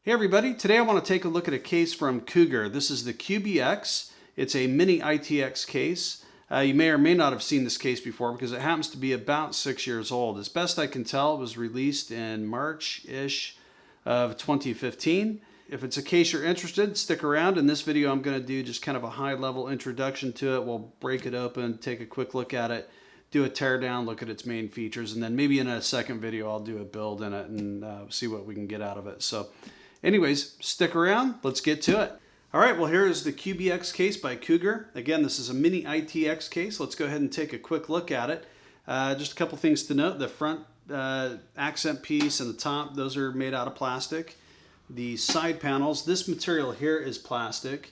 Hey everybody, today I want to take a look at a case from Cougar. This is the QBX. It's a Minit ITX case. You may or may not have seen this case before because it happens to be about 6 years old. As best I can tell, it was released in March-ish of 2015. If it's a case you're interested, stick around. In this video, I'm going to do just kind of a high-level introduction to it. We'll break it open, take a quick look at it, do a teardown, look at its main features, and then maybe in a second video, I'll do a build in it and see what we can get out of it. So anyways, stick around. Let's get to it. All right, well, here is the QBX case by Cougar. Again, this is a Minit ITX case. Let's go ahead and take a quick look at it. Just a couple things to note. The front accent piece and the top, those are made out of plastic. The side panels, this material here is plastic.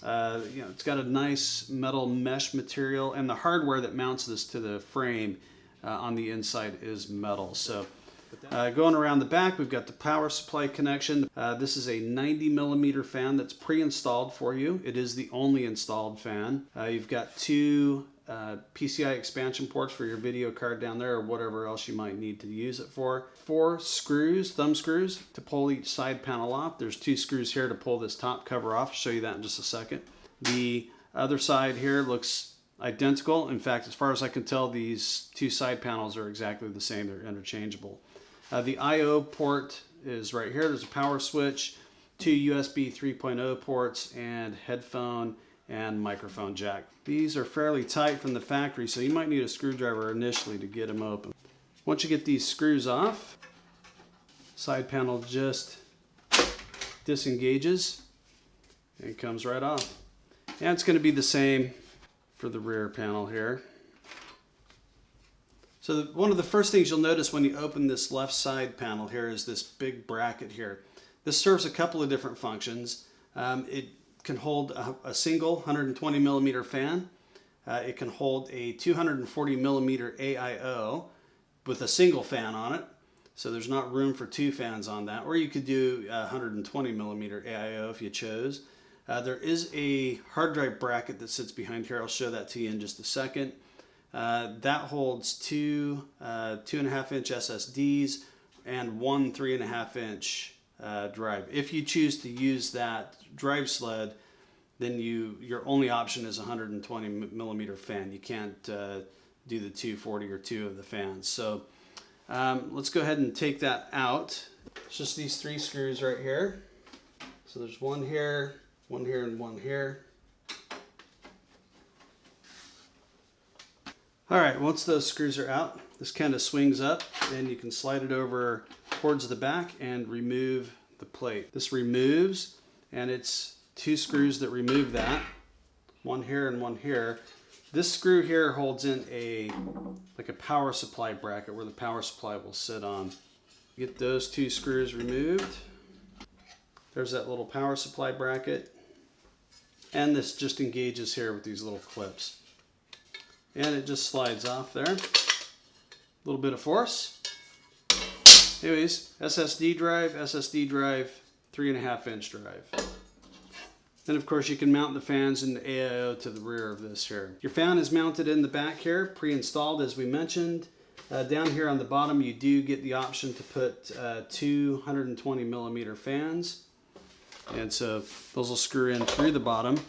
It's got a nice metal mesh material, and the hardware that mounts this to the frame on the inside is metal. So going around the back, we've got the power supply connection. This is a 90mm fan that's pre-installed for you. It is the only installed fan. You've got two PCI expansion ports for your video card down there or whatever else you might need to use it for. 4 screws, thumb screws, to pull each side panel off. There's 2 screws here to pull this top cover off. I'll show you that in just a second. The other side here looks identical. In fact, as far as I can tell, these 2 side panels are exactly the same. They're interchangeable. The I/O port is right here. There's a power switch, 2 USB 3.0 ports, and headphone and microphone jack. These are fairly tight from the factory, so you might need a screwdriver initially to get them open. Once you get these screws off, side panel just disengages and comes right off. And it's going to be the same for the rear panel here. So one of the first things you'll notice when you open this left side panel here is this big bracket here. This serves a couple of different functions. It can hold a single 120mm fan. It can hold a 240mm AIO with a single fan on it. So there's not room for 2 fans on that. Or you could do a 120mm AIO if you chose. There is a hard drive bracket that sits behind here. I'll show that to you in just a second. That holds 2 2.5-inch SSDs and 1 3.5-inch drive. If you choose to use that drive sled, then your only option is a 120mm fan. You can't do the 240 or 2 of the fans. So let's go ahead and take that out. It's just these 3 screws right here. So there's one here, and one here. All right, once those screws are out, this kind of swings up and you can slide it over towards the back and remove the plate. This removes, and it's 2 screws that remove that, one here and one here. This screw here holds in like a power supply bracket where the power supply will sit on. Get those 2 screws removed. There's that little power supply bracket. And this just engages here with these little clips. And it just slides off there. A little bit of force. Anyways, SSD drive, 3.5-inch drive. Then of course you can mount the fans and the AIO to the rear of this here. Your fan is mounted in the back here, pre-installed as we mentioned. Down here on the bottom you do get the option to put 2 120mm fans. And so those will screw in through the bottom.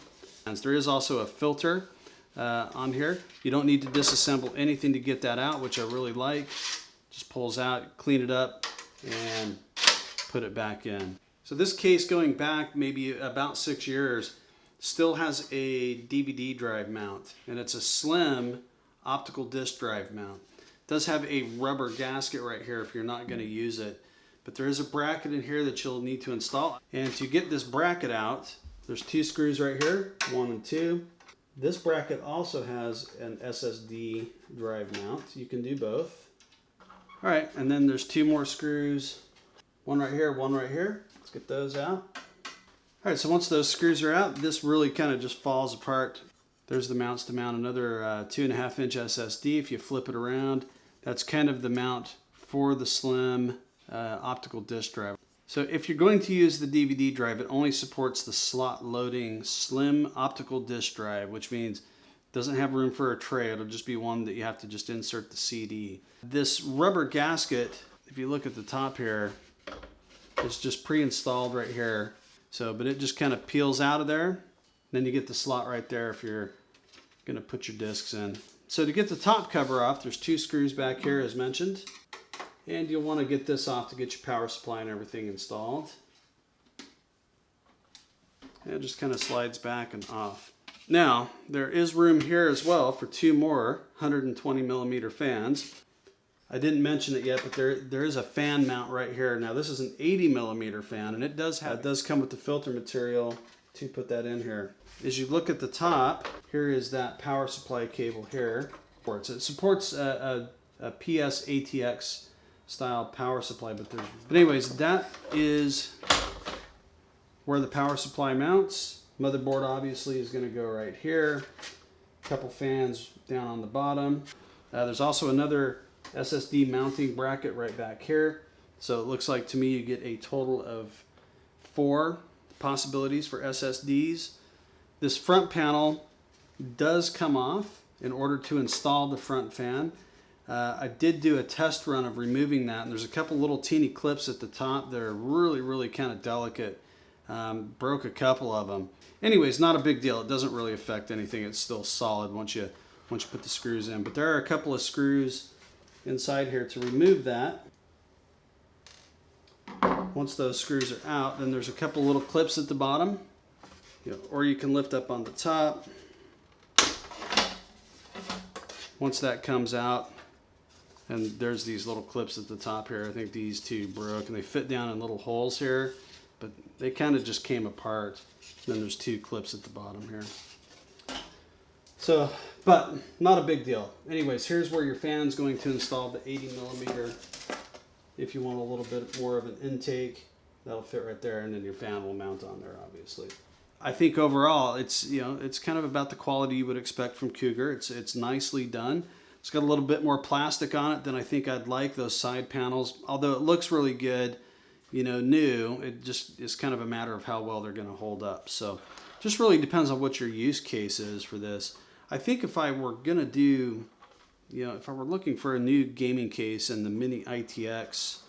And there is also a filter on here. You don't need to disassemble anything to get that out, which I really like. Just pulls out, clean it up, and put it back in. So this case, going back maybe about 6 years, still has a DVD drive mount, and it's a slim optical disc drive mount. It does have a rubber gasket right here if you're not going to use it, but there is a bracket in here that you'll need to install. And to get this bracket out, there's 2 screws right here, 1 and 2. This bracket also has an SSD drive mount. You can do both. All right, and then there's 2 more screws. One right here, one right here. Let's get those out. All right, so once those screws are out, this really kind of just falls apart. There's the mounts to mount another 2.5-inch SSD. If you flip it around, that's kind of the mount for the slim optical disc drive. So if you're going to use the DVD drive, it only supports the slot loading slim optical disc drive, which means it doesn't have room for a tray. It'll just be one that you have to just insert the CD. This rubber gasket, if you look at the top here, It's just pre-installed right here. So, but it just kind of peels out of there. Then you get the slot right there if you're going to put your discs in. So to get the top cover off, there's 2 screws back here as mentioned. And you'll want to get this off to get your power supply and everything installed. And it just kind of slides back and off. Now, there is room here as well for 2 more 120 millimeter fans. I didn't mention it yet, but there is a fan mount right here. Now this is an 80 millimeter fan, and it does come with the filter material to put that in here. As you look at the top, here is that power supply cable here. It supports a PS ATX style power supply, but anyways, that is where the power supply mounts. Motherboard obviously is going to go right here. A couple fans down on the bottom. There's also another SSD mounting bracket right back here. So it looks like to me you get a total of 4 possibilities for SSDs. This front panel does come off in order to install the front fan. I did do a test run of removing that, and there's a couple little teeny clips at the top that are really kind of delicate. Broke a couple of them. Anyways, not a big deal. It doesn't really affect anything. It's still solid once you put the screws in. But there are a couple of screws inside here to remove that. Once those screws are out, then there's a couple little clips at the bottom, or you can lift up on the top. Once that comes out, and there's these little clips at the top here. I think these 2 broke, and they fit down in little holes here, but they kind of just came apart. And then there's 2 clips at the bottom here. So, but not a big deal. Anyways, here's where your fan's going to install the 80 millimeter. If you want a little bit more of an intake, that'll fit right there, and then your fan will mount on there, obviously. I think overall, it's it's kind of about the quality you would expect from Cougar. It's nicely done. It's got a little bit more plastic on it than I think I'd like. Those side panels, although it looks really good, new, it just is kind of a matter of how well they're going to hold up. So, just really depends on what your use case is for this. I think if I were going to do, if I were looking for a new gaming case in the Minit ITX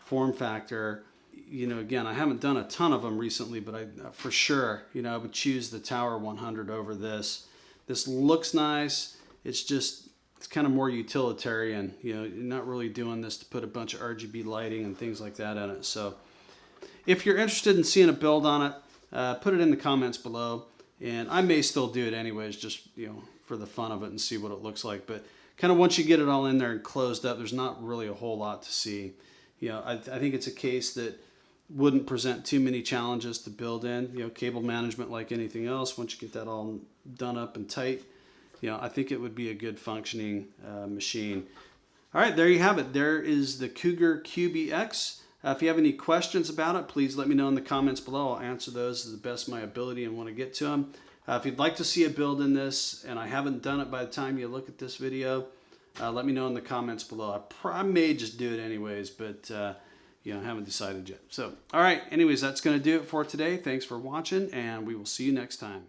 form factor, again, I haven't done a ton of them recently, but for sure, I would choose the Tower 100 over this. This looks nice. It's kind of more utilitarian. You're not really doing this to put a bunch of RGB lighting and things like that in it. So if you're interested in seeing a build on it, put it in the comments below. And I may still do it anyways, just for the fun of it and see what it looks like. But kind of once you get it all in there and closed up, there's not really a whole lot to see. I think it's a case that wouldn't present too many challenges to build in. Cable management like anything else. Once you get that all done up and tight, I think it would be a good functioning machine. All right, there you have it. There is the Cougar QBX. If you have any questions about it, please let me know in the comments below. I'll answer those to the best of my ability and want to get to them. If you'd like to see a build in this, and I haven't done it by the time you look at this video, let me know in the comments below. I may just do it anyways, but I haven't decided yet. So, all right, anyways, that's going to do it for today. Thanks for watching, and we will see you next time.